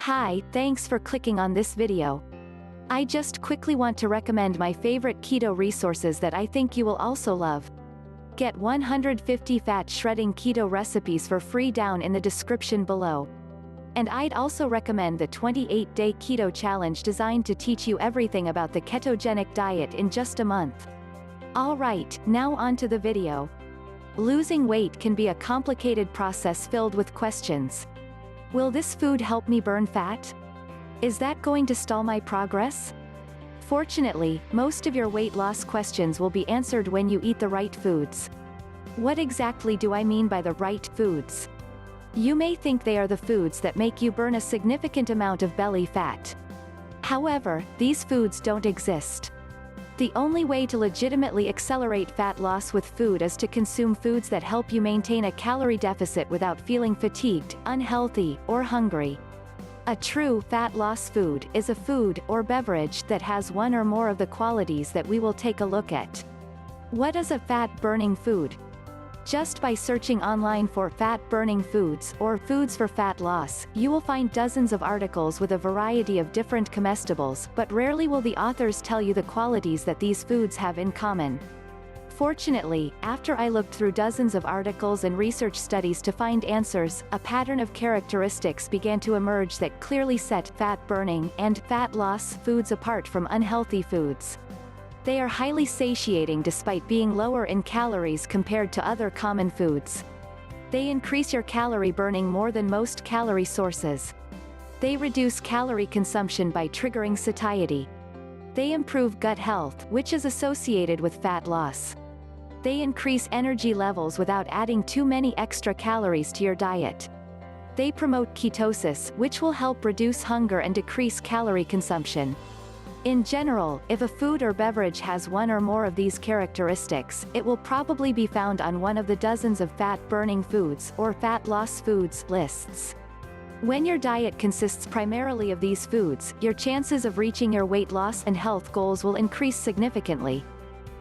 Hi, thanks for clicking on this video. I just quickly want to recommend my favorite keto resources that I think you will also love. Get 150 fat shredding keto recipes for free down in the description below. And I'd also recommend the 28-day keto challenge designed to teach you everything about the ketogenic diet in just a month. Alright, now on to the video. Losing weight can be a complicated process filled with questions. Will this food help me burn fat? Is that going to stall my progress? Fortunately, most of your weight loss questions will be answered when you eat the right foods. What exactly do I mean by the right foods? You may think they are the foods that make you burn a significant amount of belly fat. However, these foods don't exist. The only way to legitimately accelerate fat loss with food is to consume foods that help you maintain a calorie deficit without feeling fatigued, unhealthy, or hungry. A true fat loss food is a food or beverage that has one or more of the qualities that we will take a look at. What is a fat-burning food? Just by searching online for fat-burning foods or foods for fat loss, you will find dozens of articles with a variety of different comestibles, but rarely will the authors tell you the qualities that these foods have in common. Fortunately, after I looked through dozens of articles and research studies to find answers, a pattern of characteristics began to emerge that clearly set fat-burning and fat loss foods apart from unhealthy foods. They are highly satiating despite being lower in calories compared to other common foods. They increase your calorie burning more than most calorie sources. They reduce calorie consumption by triggering satiety. They improve gut health, which is associated with fat loss. They increase energy levels without adding too many extra calories to your diet. They promote ketosis, which will help reduce hunger and decrease calorie consumption. In general, if a food or beverage has one or more of these characteristics, it will probably be found on one of the dozens of fat-burning foods or fat loss foods lists. When your diet consists primarily of these foods, your chances of reaching your weight loss and health goals will increase significantly.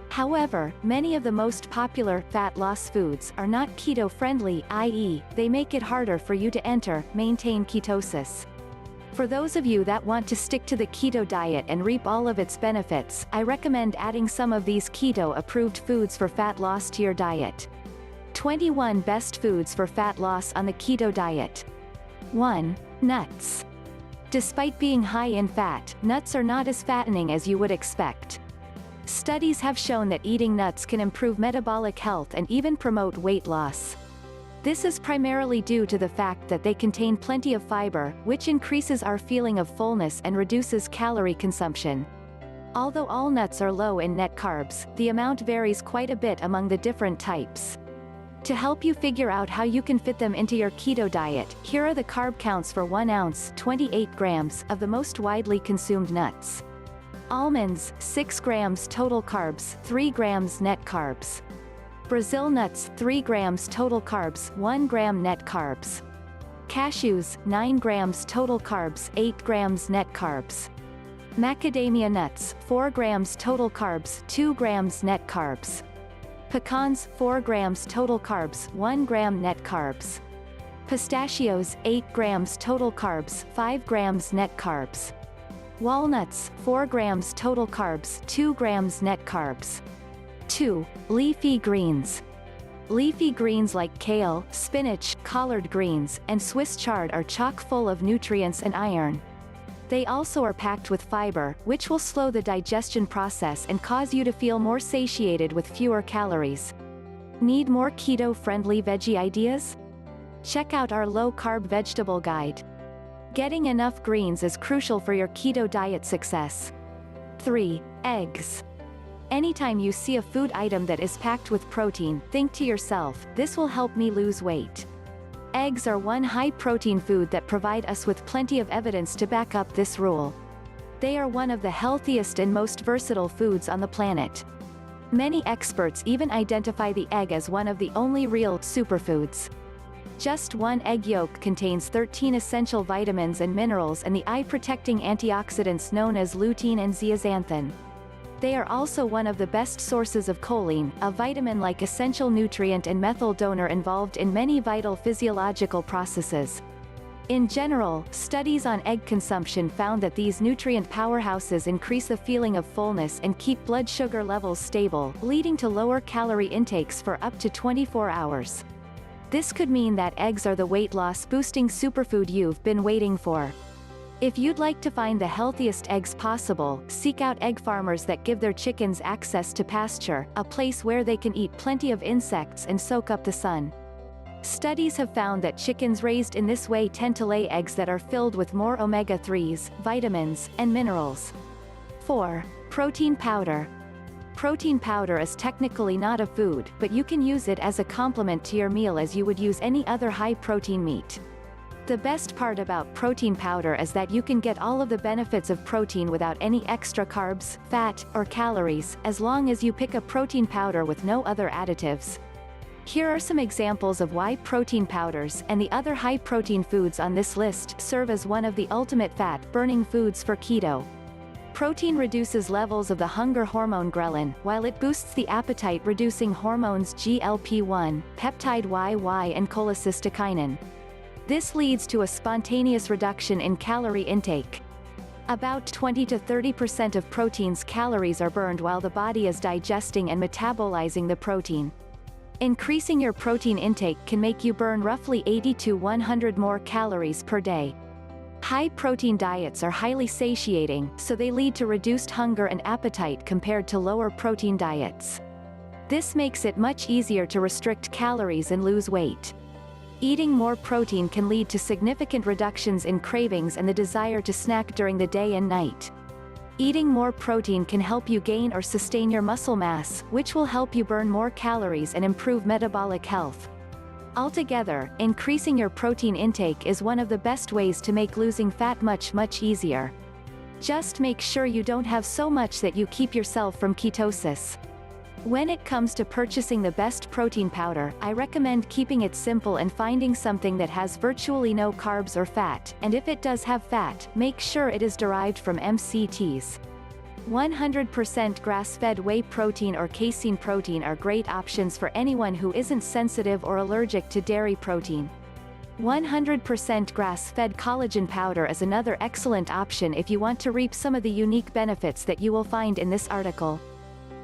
However, many of the most popular fat loss foods are not keto-friendly, i.e., they make it harder for you to maintain ketosis. For those of you that want to stick to the keto diet and reap all of its benefits, I recommend adding some of these keto-approved foods for fat loss to your diet. 21 best foods for fat loss on the keto diet. 1. Nuts. Despite being high in fat, nuts are not as fattening as you would expect. Studies have shown that eating nuts can improve metabolic health and even promote weight loss. This is primarily due to the fact that they contain plenty of fiber, which increases our feeling of fullness and reduces calorie consumption. Although all nuts are low in net carbs, the amount varies quite a bit among the different types. To help you figure out how you can fit them into your keto diet, here are the carb counts for 1 ounce, 28 grams, of the most widely consumed nuts. Almonds, 6 grams total carbs, 3 grams net carbs. Brazil nuts, 3 grams total carbs, 1 gram net carbs. Cashews, 9 grams total carbs, 8 grams net carbs. Macadamia nuts, 4 grams total carbs, 2 grams net carbs. Pecans, 4 grams total carbs, 1 gram net carbs. Pistachios, 8 grams total carbs, 5 grams net carbs. Walnuts, 4 grams total carbs, 2 grams net carbs. 2. Leafy greens. Leafy greens like kale, spinach, collard greens, and Swiss chard are chock full of nutrients and iron. They also are packed with fiber, which will slow the digestion process and cause you to feel more satiated with fewer calories. Need more keto-friendly veggie ideas? Check out our low-carb vegetable guide. Getting enough greens is crucial for your keto diet success. 3. Eggs. Anytime you see a food item that is packed with protein, think to yourself, this will help me lose weight. Eggs are one high-protein food that provide us with plenty of evidence to back up this rule. They are one of the healthiest and most versatile foods on the planet. Many experts even identify the egg as one of the only real superfoods. Just one egg yolk contains 13 essential vitamins and minerals and the eye-protecting antioxidants known as lutein and zeaxanthin. They are also one of the best sources of choline, a vitamin-like essential nutrient and methyl donor involved in many vital physiological processes. In general, studies on egg consumption found that these nutrient powerhouses increase the feeling of fullness and keep blood sugar levels stable, leading to lower calorie intakes for up to 24 hours. This could mean that eggs are the weight loss boosting superfood you've been waiting for. If you'd like to find the healthiest eggs possible, seek out egg farmers that give their chickens access to pasture, a place where they can eat plenty of insects and soak up the sun. Studies have found that chickens raised in this way tend to lay eggs that are filled with more omega-3s, vitamins, and minerals. 4. Protein powder. Protein powder is technically not a food, but you can use it as a complement to your meal as you would use any other high-protein meat. The best part about protein powder is that you can get all of the benefits of protein without any extra carbs, fat, or calories, as long as you pick a protein powder with no other additives. Here are some examples of why protein powders and the other high-protein foods on this list serve as one of the ultimate fat-burning foods for keto. Protein reduces levels of the hunger hormone ghrelin, while it boosts the appetite-reducing hormones GLP-1, peptide YY and cholecystokinin. This leads to a spontaneous reduction in calorie intake. About 20 to 30% of protein's calories are burned while the body is digesting and metabolizing the protein. Increasing your protein intake can make you burn roughly 80 to 100 more calories per day. High-protein diets are highly satiating, so they lead to reduced hunger and appetite compared to lower-protein diets. This makes it much easier to restrict calories and lose weight. Eating more protein can lead to significant reductions in cravings and the desire to snack during the day and night. Eating more protein can help you gain or sustain your muscle mass, which will help you burn more calories and improve metabolic health. Altogether, increasing your protein intake is one of the best ways to make losing fat much easier. Just make sure you don't have so much that you keep yourself from ketosis. When it comes to purchasing the best protein powder, I recommend keeping it simple and finding something that has virtually no carbs or fat, and if it does have fat, make sure it is derived from MCTs. 100% grass-fed whey protein or casein protein are great options for anyone who isn't sensitive or allergic to dairy protein. 100% grass-fed collagen powder is another excellent option if you want to reap some of the unique benefits that you will find in this article.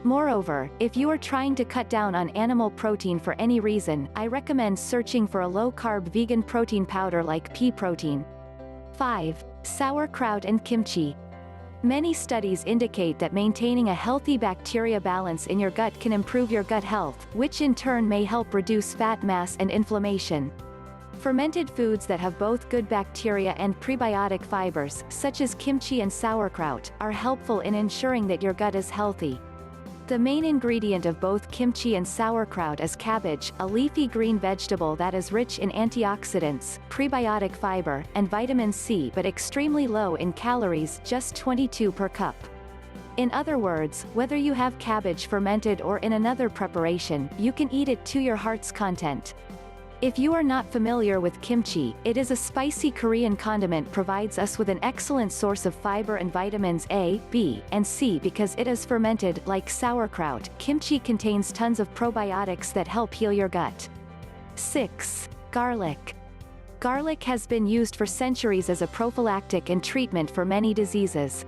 Moreover, if you are trying to cut down on animal protein for any reason, I recommend searching for a low-carb vegan protein powder like pea protein. 5. Sauerkraut and kimchi. Many studies indicate that maintaining a healthy bacteria balance in your gut can improve your gut health, which in turn may help reduce fat mass and inflammation. Fermented foods that have both good bacteria and prebiotic fibers, such as kimchi and sauerkraut, are helpful in ensuring that your gut is healthy. The main ingredient of both kimchi and sauerkraut is cabbage, a leafy green vegetable that is rich in antioxidants, prebiotic fiber, and vitamin C but extremely low in calories, just 22 per cup. In other words, whether you have cabbage fermented or in another preparation, you can eat it to your heart's content. If you are not familiar with kimchi, it is a spicy Korean condiment provides us with an excellent source of fiber and vitamins A, B, and C because it is fermented. Like sauerkraut, kimchi contains tons of probiotics that help heal your gut. 6. Garlic. Garlic has been used for centuries as a prophylactic and treatment for many diseases.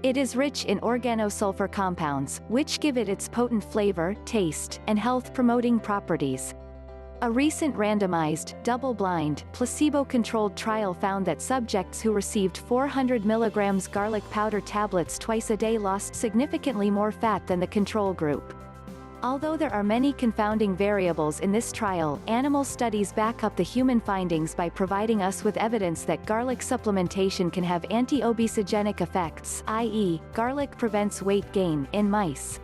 It is rich in organosulfur compounds, which give it its potent flavor, taste, and health-promoting properties. A recent randomized, double-blind, placebo-controlled trial found that subjects who received 400 mg garlic powder tablets twice a day lost significantly more fat than the control group. Although there are many confounding variables in this trial, animal studies back up the human findings by providing us with evidence that garlic supplementation can have anti-obesogenic effects, i.e., garlic prevents weight gain, in mice.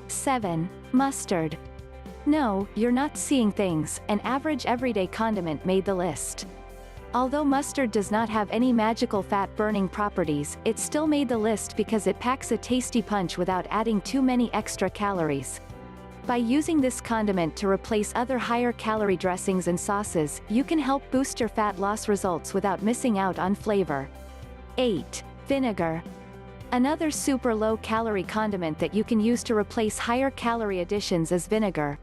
7. Mustard. No, you're not seeing things, an average everyday condiment made the list. Although mustard does not have any magical fat-burning properties, it still made the list because it packs a tasty punch without adding too many extra calories. By using this condiment to replace other higher-calorie dressings and sauces, you can help boost your fat loss results without missing out on flavor. 8. Vinegar. Another super low-calorie condiment that you can use to replace higher-calorie additions is vinegar.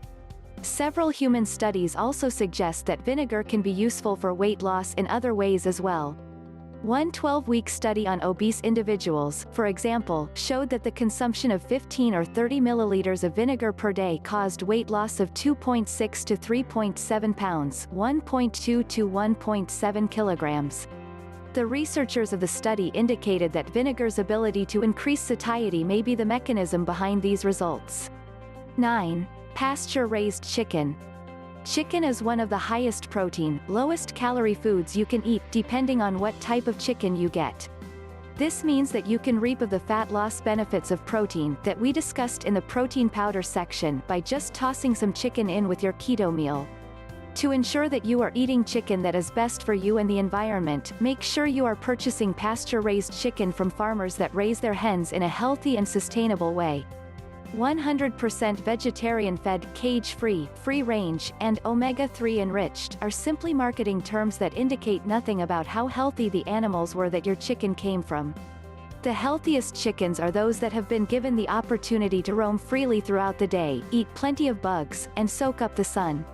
Several human studies also suggest that vinegar can be useful for weight loss in other ways as well. One 12-week study on obese individuals, for example, showed that the consumption of 15 or 30 milliliters of vinegar per day caused weight loss of 2.6 to 3.7 pounds, 1.2 to 1.7 kilograms. The researchers of the study indicated that vinegar's ability to increase satiety may be the mechanism behind these results. 9. Pasture-raised chicken. Chicken is one of the highest protein, lowest calorie foods you can eat depending on what type of chicken you get. This means that you can reap of the fat loss benefits of protein that we discussed in the protein powder section by just tossing some chicken in with your keto meal. To ensure that you are eating chicken that is best for you and the environment, make sure you are purchasing pasture-raised chicken from farmers that raise their hens in a healthy and sustainable way. 100% vegetarian-fed, cage-free, free-range, and omega-3 enriched are simply marketing terms that indicate nothing about how healthy the animals were that your chicken came from. The healthiest chickens are those that have been given the opportunity to roam freely throughout the day, eat plenty of bugs, and soak up the sun.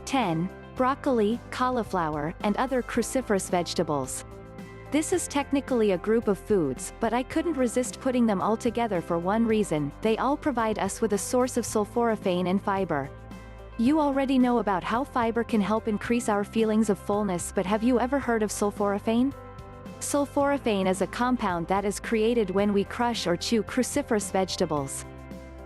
10. Broccoli, cauliflower, and other cruciferous vegetables. This is technically a group of foods, but I couldn't resist putting them all together for one reason: they all provide us with a source of sulforaphane and fiber. You already know about how fiber can help increase our feelings of fullness, but have you ever heard of sulforaphane? Sulforaphane is a compound that is created when we crush or chew cruciferous vegetables.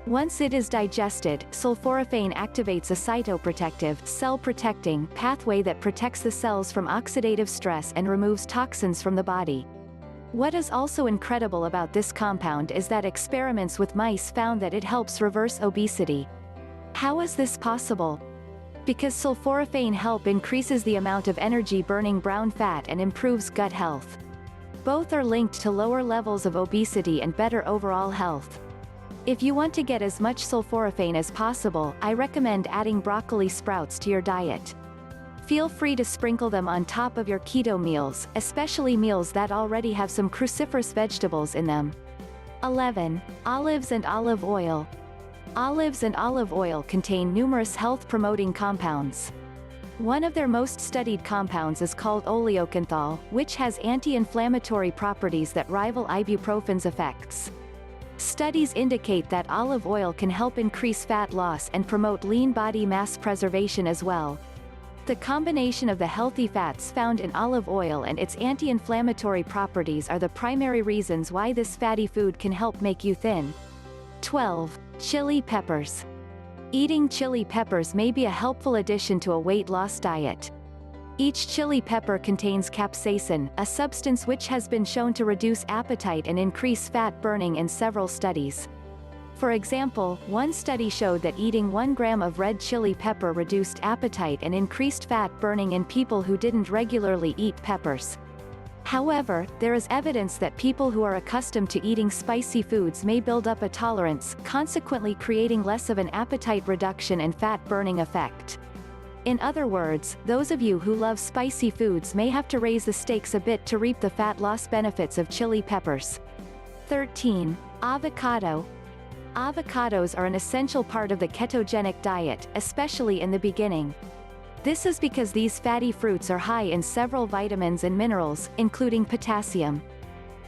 Once it is digested, sulforaphane activates a cytoprotective, cell-protecting pathway that protects the cells from oxidative stress and removes toxins from the body. What is also incredible about this compound is that experiments with mice found that it helps reverse obesity. How is this possible? Because sulforaphane increases the amount of energy-burning brown fat and improves gut health. Both are linked to lower levels of obesity and better overall health. If you want to get as much sulforaphane as possible, I recommend adding broccoli sprouts to your diet. Feel free to sprinkle them on top of your keto meals, especially meals that already have some cruciferous vegetables in them. 11. Olives and olive oil. Olives and olive oil contain numerous health-promoting compounds. One of their most studied compounds is called oleocanthal, which has anti-inflammatory properties that rival ibuprofen's effects. Studies indicate that olive oil can help increase fat loss and promote lean body mass preservation as well. The combination of the healthy fats found in olive oil and its anti-inflammatory properties are the primary reasons why this fatty food can help make you thin. 12. Chili peppers. Eating chili peppers may be a helpful addition to a weight loss diet. Each chili pepper contains capsaicin, a substance which has been shown to reduce appetite and increase fat burning in several studies. For example, one study showed that eating 1 gram of red chili pepper reduced appetite and increased fat burning in people who didn't regularly eat peppers. However, there is evidence that people who are accustomed to eating spicy foods may build up a tolerance, consequently creating less of an appetite reduction and fat burning effect. In other words, those of you who love spicy foods may have to raise the stakes a bit to reap the fat loss benefits of chili peppers. 13. Avocado. Avocados are an essential part of the ketogenic diet, especially in the beginning. This is because these fatty fruits are high in several vitamins and minerals, including potassium.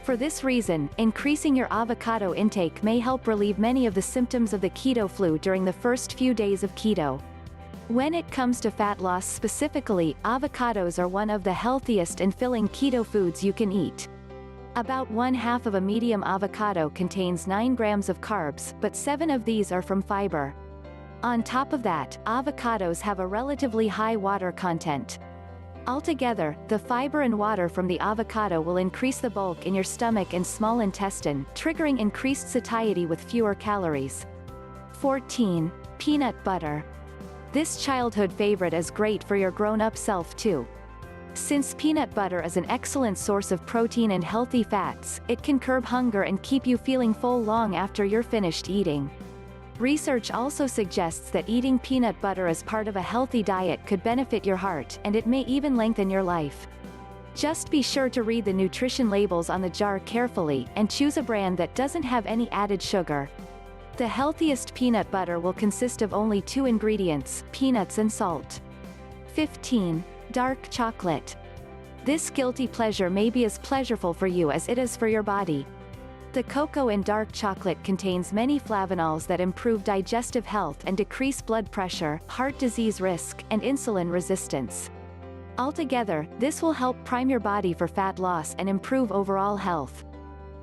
For this reason, increasing your avocado intake may help relieve many of the symptoms of the keto flu during the first few days of keto. When it comes to fat loss specifically, avocados are one of the healthiest and filling keto foods you can eat. About 1/2 of a medium avocado contains 9 grams of carbs, but 7 of these are from fiber. On top of that, avocados have a relatively high water content. Altogether, the fiber and water from the avocado will increase the bulk in your stomach and small intestine, triggering increased satiety with fewer calories. 14. Peanut butter. This childhood favorite is great for your grown-up self too. Since peanut butter is an excellent source of protein and healthy fats, it can curb hunger and keep you feeling full long after you're finished eating. Research also suggests that eating peanut butter as part of a healthy diet could benefit your heart, and it may even lengthen your life. Just be sure to read the nutrition labels on the jar carefully, and choose a brand that doesn't have any added sugar. The healthiest peanut butter will consist of only 2 ingredients, peanuts and salt. 15. Dark chocolate. This guilty pleasure may be as pleasurable for you as it is for your body. The cocoa in dark chocolate contains many flavonols that improve digestive health and decrease blood pressure, heart disease risk, and insulin resistance. Altogether, this will help prime your body for fat loss and improve overall health.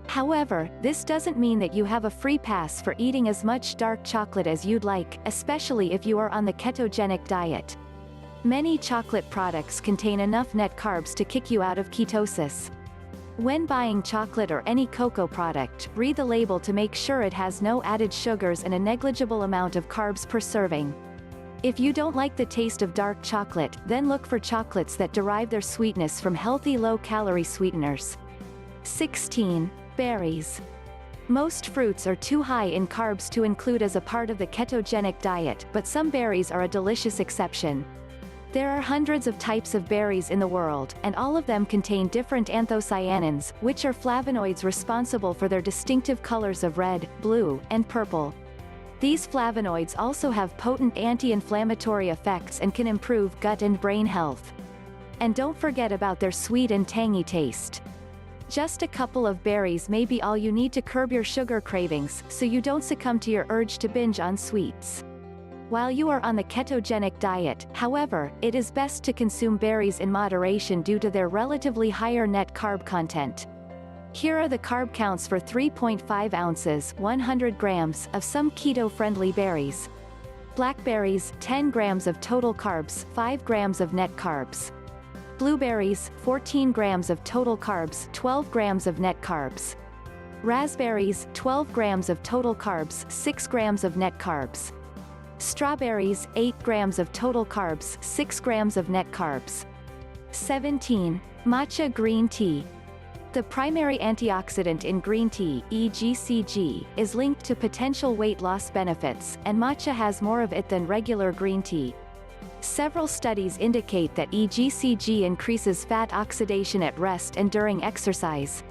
However, this doesn't mean that you have a free pass for eating as much dark chocolate as you'd like, especially if you are on the ketogenic diet. Many chocolate products contain enough net carbs to kick you out of ketosis. When buying chocolate or any cocoa product, read the label to make sure it has no added sugars and a negligible amount of carbs per serving. If you don't like the taste of dark chocolate, then look for chocolates that derive their sweetness from healthy low-calorie sweeteners. 16. Berries. Most fruits are too high in carbs to include as a part of the ketogenic diet, but some berries are a delicious exception. There are hundreds of types of berries in the world, and all of them contain different anthocyanins, which are flavonoids responsible for their distinctive colors of red, blue, and purple. These flavonoids also have potent anti-inflammatory effects and can improve gut and brain health. And don't forget about their sweet and tangy taste. Just a couple of berries may be all you need to curb your sugar cravings, so you don't succumb to your urge to binge on sweets. While you are on the ketogenic diet, however, it is best to consume berries in moderation due to their relatively higher net carb content. Here are the carb counts for 3.5 ounces 100 grams of some keto-friendly berries. Blackberries, 10 grams of total carbs, 5 grams of net carbs. Blueberries, 14 grams of total carbs, 12 grams of net carbs. Raspberries, 12 grams of total carbs, 6 grams of net carbs. Strawberries, 8 grams of total carbs, 6 grams of net carbs. 17. Matcha green tea. The primary antioxidant in green tea, EGCG, is linked to potential weight loss benefits, and matcha has more of it than regular green tea. Several studies indicate that EGCG increases fat oxidation at rest and during exercise.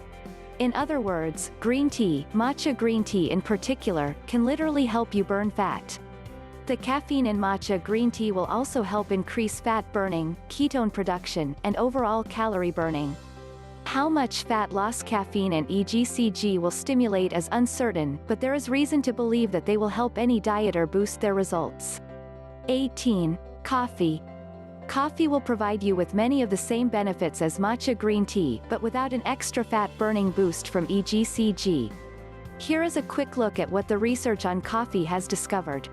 In other words, green tea, matcha green tea in particular, can literally help you burn fat. The caffeine in matcha green tea will also help increase fat burning, ketone production, and overall calorie burning. How much fat loss caffeine and EGCG will stimulate is uncertain, but there is reason to believe that they will help any dieter boost their results. 18. Coffee. Coffee will provide you with many of the same benefits as matcha green tea, but without an extra fat-burning boost from EGCG. Here is a quick look at what the research on coffee has discovered.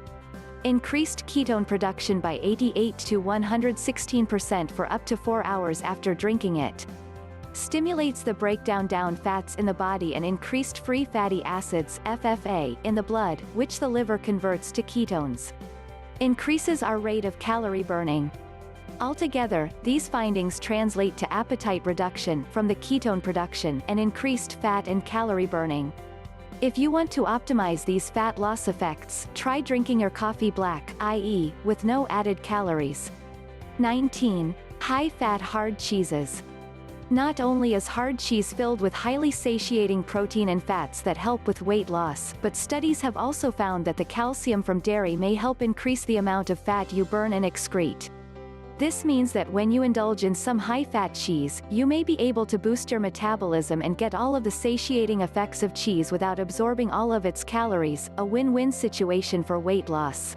Increased ketone production by 88 to 116% for up to 4 hours after drinking it. Stimulates the breakdown down fats in the body and increased free fatty acids, FFA, in the blood, which the liver converts to ketones. Increases our rate of calorie burning. Altogether, these findings translate to appetite reduction from the ketone production and increased fat and calorie burning. If you want to optimize these fat loss effects, try drinking your coffee black, i.e., with no added calories. 19. High-fat hard cheeses. Not only is hard cheese filled with highly satiating protein and fats that help with weight loss, but studies have also found that the calcium from dairy may help increase the amount of fat you burn and excrete. This means that when you indulge in some high-fat cheese, you may be able to boost your metabolism and get all of the satiating effects of cheese without absorbing all of its calories, a win-win situation for weight loss.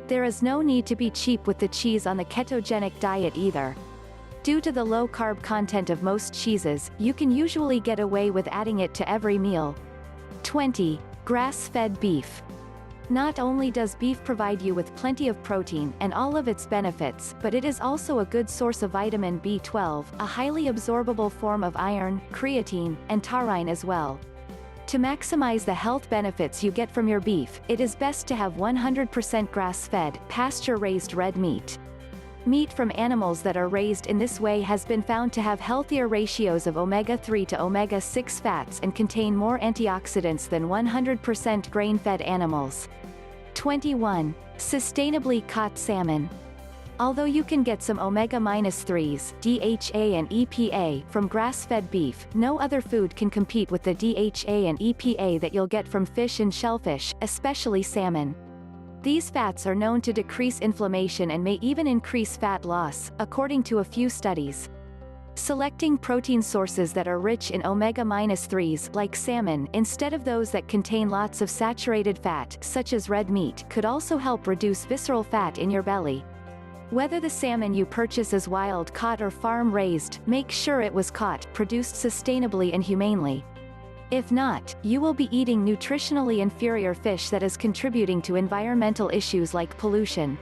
There is no need to be cheap with the cheese on the ketogenic diet either. Due to the low-carb content of most cheeses, you can usually get away with adding it to every meal. 20. Grass-fed beef. Not only does beef provide you with plenty of protein and all of its benefits, but it is also a good source of vitamin B12, a highly absorbable form of iron, creatine, and taurine as well. To maximize the health benefits you get from your beef, it is best to have 100% grass-fed, pasture-raised red meat. Meat from animals that are raised in this way has been found to have healthier ratios of omega-3 to omega-6 fats and contain more antioxidants than 100% grain-fed animals. 21. Sustainably caught salmon. Although you can get some omega-3s, DHA and EPA, from grass-fed beef, no other food can compete with the DHA and EPA that you'll get from fish and shellfish, especially salmon. These fats are known to decrease inflammation and may even increase fat loss, according to a few studies. Selecting protein sources that are rich in omega-3s, like salmon, instead of those that contain lots of saturated fat, such as red meat, could also help reduce visceral fat in your belly. Whether the salmon you purchase is wild-caught or farm-raised, make sure it was caught, produced sustainably and humanely. If not, you will be eating nutritionally inferior fish that is contributing to environmental issues like pollution.